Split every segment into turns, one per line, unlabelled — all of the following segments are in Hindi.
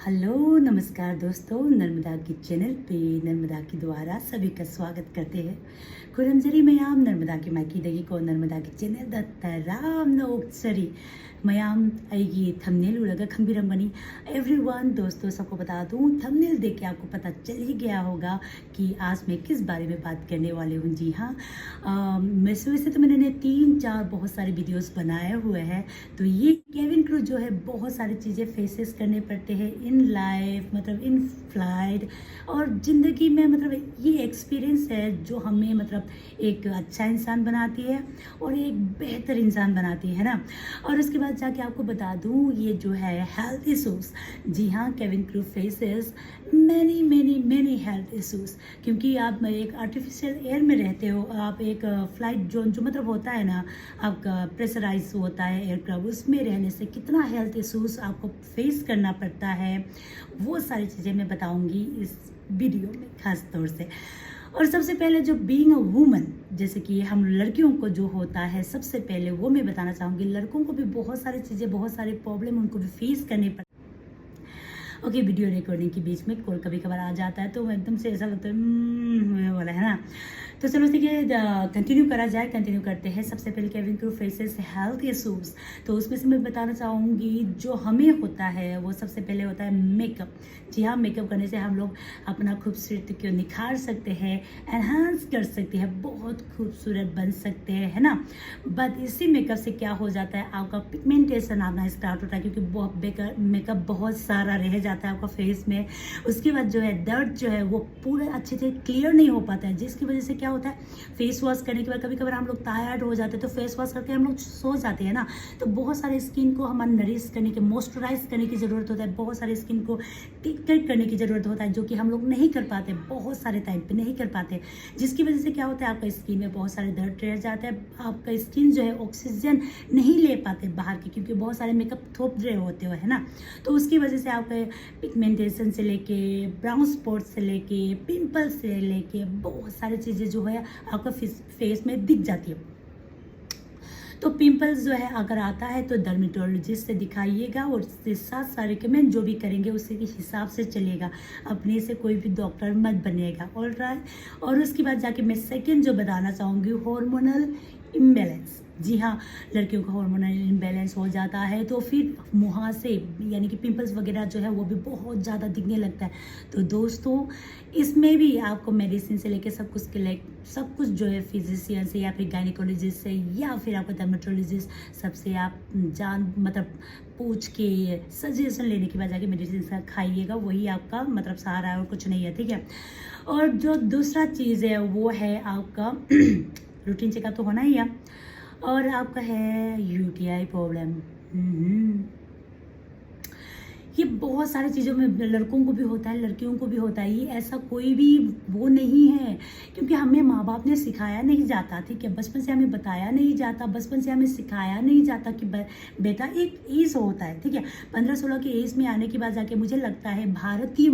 हेलो नमस्कार दोस्तों, नर्मदा की चैनल पे नर्मदा के द्वारा सभी का स्वागत करते हैं। खुरमजरी मयाम नर्मदा की मायकी दगी को नर्मदा की चैनल दत्तराम नोक्सरी मयाम आएगी थंबनेल उड़ागा खंबीरंगनी। एवरीवन दोस्तों, सबको बता दूं, थंबनेल देख के आपको पता चल ही गया होगा कि आज मैं किस बारे में बात करने वाली हूँ। जी हाँ, वैसे तो मैंने 3-4 बहुत सारे वीडियोस बनाए हुए हैं। तो ये केविन क्रू जो है बहुत सारी चीज़ें फेसेस करने पड़ते हैं इन लाइफ, मतलब इन फ्लाइट और ज़िंदगी में। मतलब ये एक्सपीरियंस है जो हमें मतलब एक अच्छा इंसान बनाती है और एक बेहतर इंसान बनाती है ना। और उसके बाद जाके आपको बता दूं, ये जो है हेल्थ इशूज़, जी हाँ, Kevin crew faces many health issues. क्योंकि आप एक आर्टिफिशियल एयर में रहते हो, आप एक फ्लाइट जोन जो मतलब होता है ना, आपका प्रेशराइज होता है एयरक्राफ्ट, उसमें रहने से कितना हेल्थ इशूज़ आपको फेस करना पड़ता है, वो सारी चीज़ें मैं बताऊंगी इस वीडियो में खास तौर से। और सबसे पहले जो बीइंग अ वुमन, जैसे कि हम लड़कियों को जो होता है, सबसे पहले वो मैं बताना चाहूँगी। लड़कों को भी बहुत सारी चीज़ें, बहुत सारे प्रॉब्लम उनको भी फेस करने पड़ते। ओके, वीडियो रिकॉर्डिंग के बीच में कॉल कभी कभार आ जाता है तो एकदम से ऐसा लगता है वाला है ना। तो चलो ठीक है, कंटिन्यू करा जाए। कंटिन्यू करते हैं। सबसे पहले Kevin crew faces health issues, तो उसमें से मैं बताना चाहूँगी जो हमें होता है वो सबसे पहले होता है मेकअप। जी हाँ, मेकअप करने से हम लोग अपना खूबसूरती को निखार सकते हैं, एनहांस कर सकते हैं, बहुत खूबसूरत बन सकते हैं, है ना। बट इसी मेकअप से क्या हो जाता है, आपका पिगमेंटेशन आना स्टार्ट होता है, क्योंकि बहुत मेकअप बहुत सारा रह जाता है आपका फेस में। उसके बाद जो है दर्द जो है वो पूरे अच्छे से क्लियर नहीं हो पाता है, जिसकी वजह से क्या होता है, फेस वॉश करने के बाद कभी कभार हम लोग टायर्ड हो जाते हैं तो फेस वॉश करके हम लोग सो जाते हैं ना। तो बहुत सारे स्किन को हमारा नरिश करने के, मॉइस्चराइज करने की ज़रूरत होता है, बहुत सारे स्किन को टेक केयर करने की ज़रूरत होता है, जो कि हम लोग नहीं कर पाते, बहुत सारे टाइम पे नहीं कर पाते। जिसकी वजह से क्या होता है, आपका स्किन में बहुत सारे दर्द रह जाते हैं, आपका स्किन जो है ऑक्सीजन नहीं ले पाते बाहर की, क्योंकि बहुत सारे मेकअप थोप रहे होते हो, है ना। तो उसकी वजह से आपके पिगमेंटेशन से लेके, ब्राउन स्पॉट से लेके, पिंपल्स से लेके बहुत सारी चीज़ें जो है आपका फेस में दिख जाती है। तो पिंपल्स जो है अगर आता है तो डर्मेटोलॉजिस्ट से दिखाइएगा, और उसके साथ साथ रिकमेंड जो भी करेंगे उसी के हिसाब से चलिएगा, अपने से कोई भी डॉक्टर मत बनिएगा। ऑलराइट। और उसके बाद जाके मैं सेकंड जो बताना चाहूँगी, हार्मोनल इम्बैलेंस। जी हाँ, लड़कियों का हार्मोनल इम्बैलेंस हो जाता है तो फिर मुहासे यानी कि पिंपल्स वगैरह जो है वो भी बहुत ज़्यादा दिखने लगता है। तो दोस्तों, इसमें भी आपको मेडिसिन से लेके सब कुछ के लिए, सब कुछ जो है फिजिशियन से या फिर गायनिकोलॉजिस्ट से या फिर आपका डर्मेटोलॉजिस्ट, सबसे आप मतलब पूछ के सजेशन लेने के बाद जाके मेडिसिन खाइएगा, वही आपका मतलब सहारा है और कुछ नहीं है, ठीक है। और जो दूसरा चीज़ है वो है आपका रूटीन चेकअप तो होना ही है, और आपका है यूटीआई प्रॉब्लम। ये बहुत सारी चीज़ों में लड़कों को भी होता है, लड़कियों को भी होता है, ये ऐसा कोई भी वो नहीं है, क्योंकि हमें माँ बाप ने सिखाया नहीं जाता, ठीक है। बचपन से हमें बताया नहीं जाता, बचपन से हमें सिखाया नहीं जाता कि बेटा एक एज होता है, ठीक है। 15-16 की एज में आने के बाद जाके मुझे लगता है भारतीय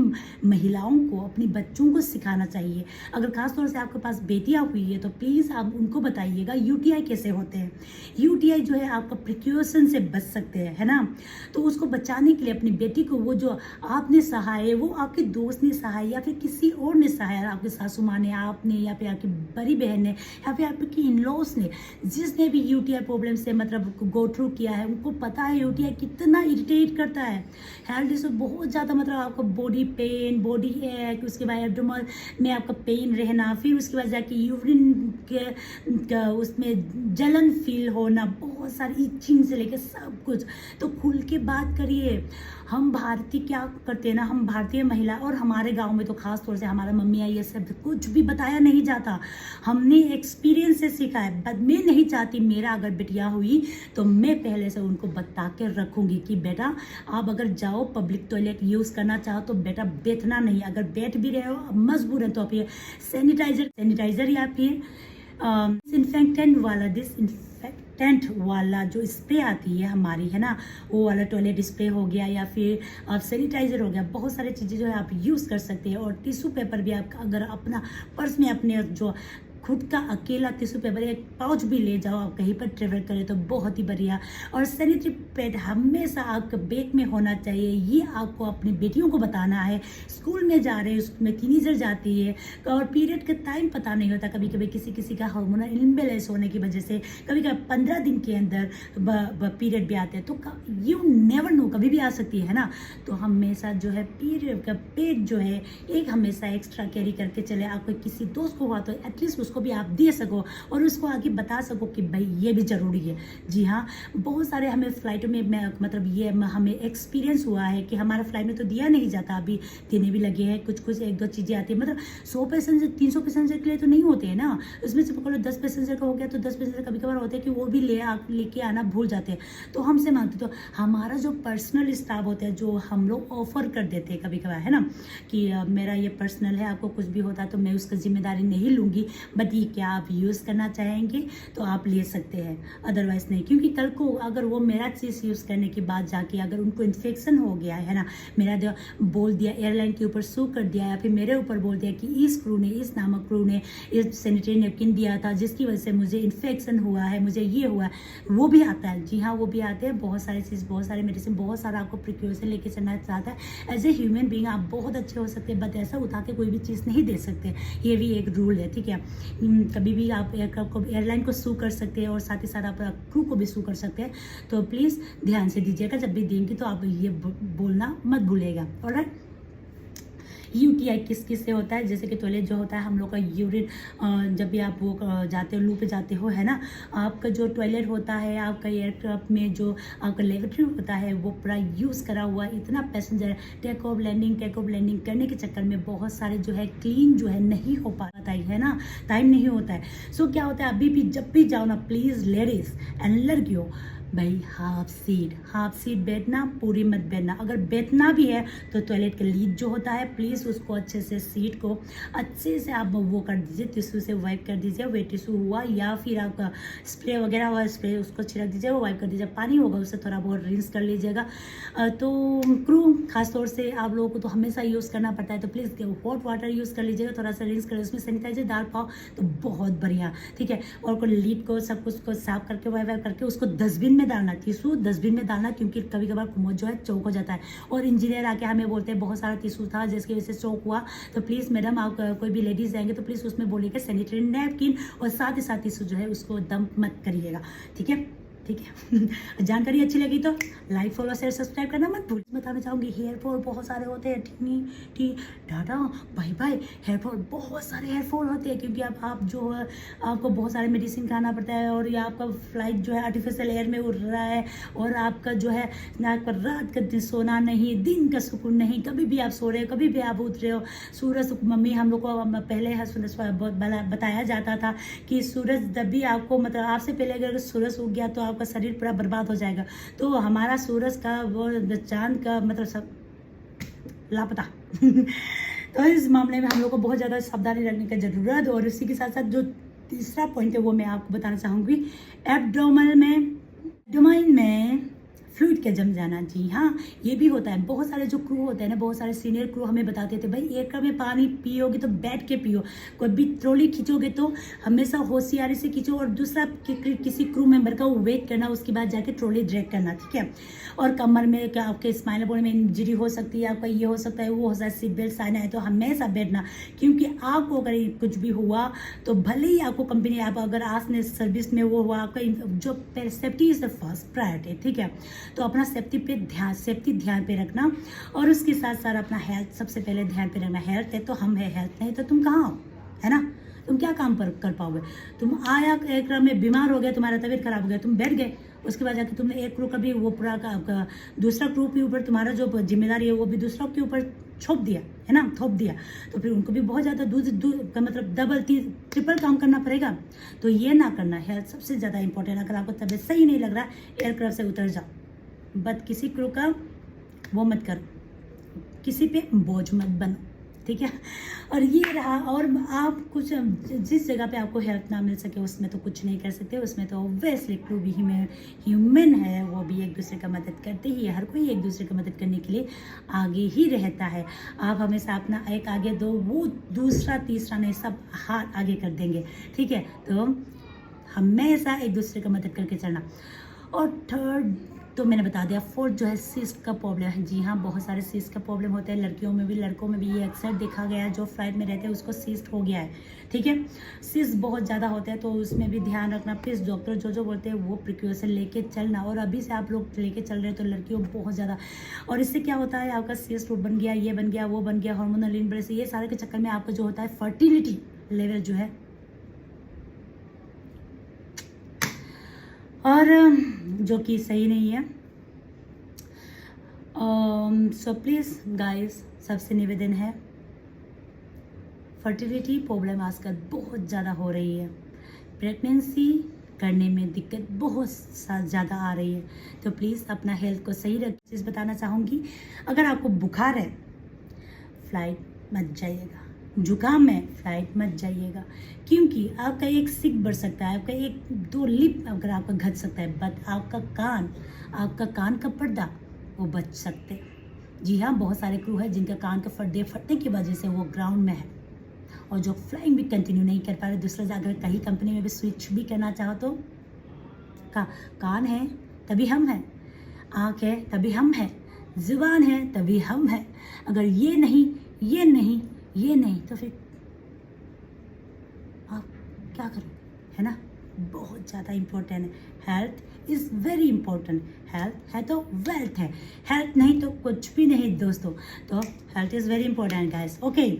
महिलाओं को अपनी बच्चों को सिखाना चाहिए। अगर खासतौर से आपके पास बेटियाँ हुई है तो प्लीज़ आप उनको बताइएगा यूटीआई कैसे होते हैं। यूटीआई जो है आपका प्रिकॉशन से बच सकते हैं, है ना। तो उसको बचाने के लिए अपनी बेटी को, वो जो आपने सहा है वो आपके दोस्त ने सहा है या फिर किसी और ने सहा है, आपके सासू माँ ने, आपने, या फिर आपकी बड़ी बहन ने, या फिर आपकी इन-लॉज ने, जिसने भी यूटीआई प्रॉब्लम से मतलब गो थ्रू किया है, उनको पता है यूटीआई कितना इरिटेट करता है। हेल्थ इशू बहुत ज़्यादा, मतलब आपका बॉडी पेन, बॉडी एक, उसके बाद एब्डोमेन में आपका पेन रहना, फिर उसके बाद जाके यूरिन के उसमें जलन फील होना, बहुत सारी इचिंग से लेकर सब कुछ। तो खुल के बात करिए। हम भारतीय क्या करते हैं ना, हम भारतीय महिला और हमारे गांव में तो खास तौर से हमारा मम्मी आई, ये सब कुछ भी बताया नहीं जाता, हमने एक्सपीरियंस से सीखा है। बट मैं नहीं चाहती मेरा अगर बिटिया हुई तो मैं पहले से उनको बता के रखूंगी कि बेटा आप अगर जाओ पब्लिक टॉयलेट यूज़ करना चाहो तो बेटा बैठना नहीं, अगर बैठ भी रहे हो मजबूर है तो फिर सैनिटाइजर या फिर डिसइंफेक्टेंट वाला जो स्प्रे आती है हमारी, है ना, वो वाला टॉयलेट स्प्रे हो गया, या फिर आप सैनिटाइजर हो गया, बहुत सारी चीज़ें जो है आप यूज़ कर सकते हैं। और टिश्यू पेपर भी आप अगर अपना पर्स में अपने जो खुद का अकेला टिश्यू पेपर एक पाउच भी ले जाओ, आप कहीं पर ट्रेवल करें तो बहुत ही बढ़िया। और सैनिटरी पैड हमेशा आपके बैग में होना चाहिए। ये आपको अपनी बेटियों को बताना है, स्कूल में जा रहे हैं, उसमें टीनेजर जाती है और पीरियड का टाइम पता नहीं होता, कभी कभी किसी का हार्मोनल इम्बैलेंस होने की वजह से कभी कभी 15 दिन के अंदर पीरियड भी आते हैं, तो यू नेवर नो, कभी भी आ सकती है ना। तो हमेशा जो है पीरियड का पेड जो है एक हमेशा एक्स्ट्रा कैरी करके चले। आपको किसी दोस्त को हुआ तो एटलीस्ट उसको भी आप दे सको और उसको आगे बता सको कि भाई ये भी ज़रूरी है। जी हाँ, बहुत सारे हमें फ़्लाइटों में मतलब ये हमें एक्सपीरियंस हुआ है कि हमारा फ्लाइट में तो दिया नहीं जाता, अभी देने भी लगे हैं, कुछ कुछ 1-2 चीज़ें आती है। मतलब 100 पैसेंजर 300 पैसेंजर के लिए तो नहीं होते हैं ना, उसमें से पकड़ो 10 पैसेंजर का हो गया तो 10 पैसेंजर कभी कभार होते हैं कि वो भी लेके आना भूल जाते हैं, तो हमसे मांगते। तो हमारा जो पर्सनल स्टाफ होता है जो हम लोग ऑफर कर देते हैं कभी कभार, है ना, कि मेरा ये पर्सनल है, आपको कुछ भी होता है तो मैं उसका जिम्मेदारी नहीं लूँगी, बट ये क्या आप यूज़ करना चाहेंगे तो आप ले सकते हैं, अदरवाइज़ नहीं। क्योंकि कल को अगर वो मेरा चीज़ यूज़ करने के बाद जाके अगर उनको इन्फेक्शन हो गया है ना, मेरा जो बोल दिया एयरलाइन के ऊपर सू कर दिया या फिर मेरे ऊपर बोल दिया कि इस क्रू ने, इस नामक क्रू ने इस सैनिटरी नैपकिन दिया था जिसकी वजह से मुझे इन्फेक्शन हुआ है, मुझे ये हुआ है, वो भी आता है। जी हाँ, वो भी आते हैं। बहुत सारी चीज़, बहुत सारे मेडिसिन, बहुत सारा आपको प्रिकॉशन लेके चलना चाहता है। एज ए ह्यूमन बीइंग आप बहुत अच्छे हो सकते हैं, बट ऐसा उठा के कोई भी चीज़ नहीं दे सकते, ये भी एक रूल है, ठीक है। कभी भी आप एयरलाइन को सू कर सकते हैं और साथ ही साथ आप क्रू को भी सू कर सकते हैं। तो प्लीज़ ध्यान से दीजिएगा, जब भी देंगे तो आप ये बोलना मत भूलिएगा। ऑलराइट, यूटीआई किस किस से होता है, जैसे कि टॉयलेट जो होता है हम लोग का यूरिन, जब भी आप वो जाते हो, लू पे जाते हो, है ना, आपका जो टॉयलेट होता है आपका एयरक्राफ्ट में, जो आपका लेबोरेटरी होता है वो पूरा यूज़ करा हुआ है। इतना पैसेंजर टेक ऑफ लैंडिंग करने के चक्कर में बहुत सारे जो है क्लीन जो है नहीं हो पाता है ना, टाइम नहीं होता है। सो क्या होता है, अभी भी जब भी जाओ ना, प्लीज़ लेडीज़ एंड लड़कियों, भाई हाफ सीट बैठना, पूरी मत बैठना। अगर बैठना भी है तो टॉयलेट का लीड जो होता है प्लीज़ उसको अच्छे से, सीट को अच्छे से आप वो कर दीजिए, टिश्यू से वाइप कर दीजिए, वेट टिश्यू हुआ या फिर आपका स्प्रे वगैरह हुआ, स्प्रे उसको छिड़क दीजिए, वो वाइप कर दीजिए। पानी होगा उससे थोड़ा बहुत रिंस कर लीजिएगा। तो क्रू खासतौर से आप लोगों को तो हमेशा यूज़ करना पड़ता है, तो प्लीज़ हॉट वाटर यूज़ कर लीजिएगा, थोड़ा सा रिंस करें, उसमें सैनिटाइजर डाल पाओ तो बहुत बढ़िया, ठीक है। और लीड को सब कुछ को साफ करके वाइप करके उसको डस्टबिन में डालना, टिश्यू डस्टबिन में डालना, क्योंकि कभी कभार कुमोद जो है चौक हो जाता है और इंजीनियर आके हमें बोलते हैं बहुत सारा टिश्यू था जिसकी वजह से चौक हुआ। तो प्लीज़ मैडम, आप कोई भी लेडीज़ जाएंगे तो प्लीज़ उसमें बोलिएगा सैनिटरी नैपकिन, और साथ ही साथ टिश्यू जो है उसको डंप मत करिएगा, ठीक है। जानकारी अच्छी लगी तो लाइक, फॉलो, शेयर, सब्सक्राइब करना मत भूल। बताना चाहूँगी हेयर फॉल बहुत सारे होते हैं, tata bye bye. Hair fall बहुत सारे हेयर फॉल होते हैं क्योंकि आप जो है आपको बहुत सारे मेडिसिन खाना पड़ता है, और या आपका फ्लाइट जो है आर्टिफिशियल एयर में उड़ रहा है, और आपका जो है आपका रात का सोना नहीं, दिन का सुकून नहीं, कभी भी आप सो रहे हो, कभी भी आप उठ रहे हो। सूरज, मम्मी हम लोग को पहले बताया जाता था कि सूरज जब भी आपको, मतलब आपसे पहले अगर सूरज उग गया तो आपका शरीर पूरा बर्बाद हो जाएगा। तो हमारा सूरज का वो चांद का मतलब सब लापता तो इस मामले में हम लोग को बहुत ज़्यादा सावधानी रखने की ज़रूरत। और इसी के साथ साथ जो तीसरा पॉइंट है वो मैं आपको बताना चाहूँगी, एब्डोमेन में फ्लूइड के जम जाना। जी हाँ, ये भी होता है। बहुत सारे जो क्रू होते हैं ना, बहुत सारे सीनियर क्रू हमें बताते थे भाई एक कप में पानी पियोगे तो बैठ के पियो, कोई भी ट्रॉली खींचोगे तो हमेशा होशियारी से खींचो, और दूसरा किसी क्रू मेंबर का वेट करना, उसके बाद जाके ट्रॉली ड्रैग करना, ठीक है। और कमर में क्या आपके स्पाइनल बोर्ड में इंजरी हो सकती है, आपका ये हो सकता है, वो हो सकता है, सीट बेल्ट साइन है तो हमेशा बैठना, क्योंकि आपको अगर कुछ भी हुआ तो भले ही आपको कंपनी, आप अगर आपने सर्विस में वो हुआ, आपका जो safety is the first priority, ठीक है। तो अपना सेफ्टी ध्यान पे रखना, और उसके साथ साथ अपना हेल्थ सबसे पहले ध्यान पे रखना। हेल्थ है तो हम है, हेल्थ नहीं तो तुम कहाँ हो, है ना। तुम क्या काम कर पाओगे। तुम आया एक में बीमार हो गए, तुम्हारा तबीयत खराब हो गया, तुम बैठ गए, उसके बाद जाके तुमने एक क्रू का भी वो पूरा का दूसरा क्रू के ऊपर तुम्हारा जो जिम्मेदारी है वो भी दूसरा के ऊपर थोप दिया, तो फिर उनको भी बहुत ज़्यादा मतलब डबल ट्रिपल काम करना पड़ेगा। तो ये ना करना। हेल्थ सबसे ज़्यादा इंपॉर्टेंट। अगर आपको तबीयत सही नहीं लग रहा एयरक्राफ्ट से उतर जाओ, बट किसी क्रू का वो मत करो, किसी पे बोझ मत बनो, ठीक है। और ये रहा, और आप कुछ जिस जगह पे आपको हेल्प ना मिल सके उसमें तो कुछ नहीं कर सकते, उसमें तो ऑब्वियसली क्रू भी ह्यूमन है, वो भी एक दूसरे का मदद करते ही है, हर कोई एक दूसरे का मदद करने के लिए आगे ही रहता है। आप हमेशा अपना एक आगे दो, वो दूसरा तीसरा नहीं, सब हाथ आगे कर देंगे, ठीक है। तो हमेशा एक दूसरे का मदद करके चलना। और थर्ड तो मैंने बता दिया। फोर्थ जो है सिस्ट का प्रॉब्लम है। जी हाँ, बहुत सारे सिस्ट का प्रॉब्लम होता है, लड़कियों में भी लड़कों में भी। ये अक्सर देखा गया है, जो फ्लाइट में रहते हैं उसको सिस्ट हो गया है, ठीक है। सिस्ट बहुत ज़्यादा होता है तो उसमें भी ध्यान रखना। प्लीज़ डॉक्टर जो बोलते हैं वो प्रिकॉशन लेके चलना। और अभी से आप लोग लेके चल रहे हैं तो लड़कियों बहुत ज़्यादा, और इससे क्या होता है, आपका सिस्ट बन गया, ये बन गया, वो बन गया, हार्मोनल इम्बैलेंस, ये सारे के चक्कर में आपका जो होता है फर्टिलिटी लेवल जो है, और जो कि सही नहीं है। सो प्लीज़ गाइस, सबसे निवेदन है, फर्टिलिटी प्रॉब्लम आजकल बहुत ज़्यादा हो रही है, प्रेगनेंसी करने में दिक्कत बहुत ज़्यादा आ रही है। तो प्लीज़ अपना हेल्थ को सही रख। चीज़ बताना चाहूँगी, अगर आपको बुखार है फ्लाइट मत जाइएगा, जुकाम है फ्लाइट मत जाइएगा, क्योंकि आपका एक सिक बढ़ सकता है, आपका एक दो लिप अगर आपका घट सकता है, बट आपका कान का पर्दा वो बच सकते हैं। जी हाँ, बहुत सारे क्रू है जिनका कान के पर्दे फटने की वजह से वो ग्राउंड में है, और जो फ्लाइंग भी कंटिन्यू नहीं कर पा रहे। दूसरा, अगर कहीं कंपनी में भी स्विच भी करना चाहो तो कान है तभी हम हैं, आँख है तभी हम हैं, जुबान है तभी हम हैं। अगर ये नहीं तो फिर आप क्या करोगे, है ना। बहुत ज़्यादा इम्पोर्टेंट है, health is very important. Health है तो वेल्थ है, हेल्थ नहीं तो कुछ भी नहीं दोस्तों। तो health is very important guys, okay.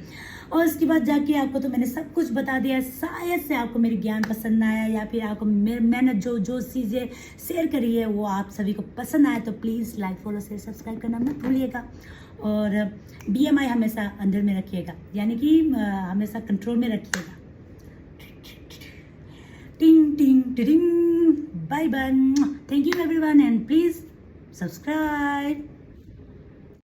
और उसके बाद जाके आपको तो मैंने सब कुछ बता दिया। शायद से आपको मेरी ज्ञान पसंद आया, या फिर आपको मैंने जो चीज़ें शेयर करी है वो आप सभी को पसंद आया, तो please like, follow, share, subscribe करना मत भूलिएगा। और BMI हमेशा अंदर में रखिएगा, यानी कि हमेशा कंट्रोल में रखिएगा। टिंग टिंग टिंग, bye bye, thank you everyone, and please subscribe.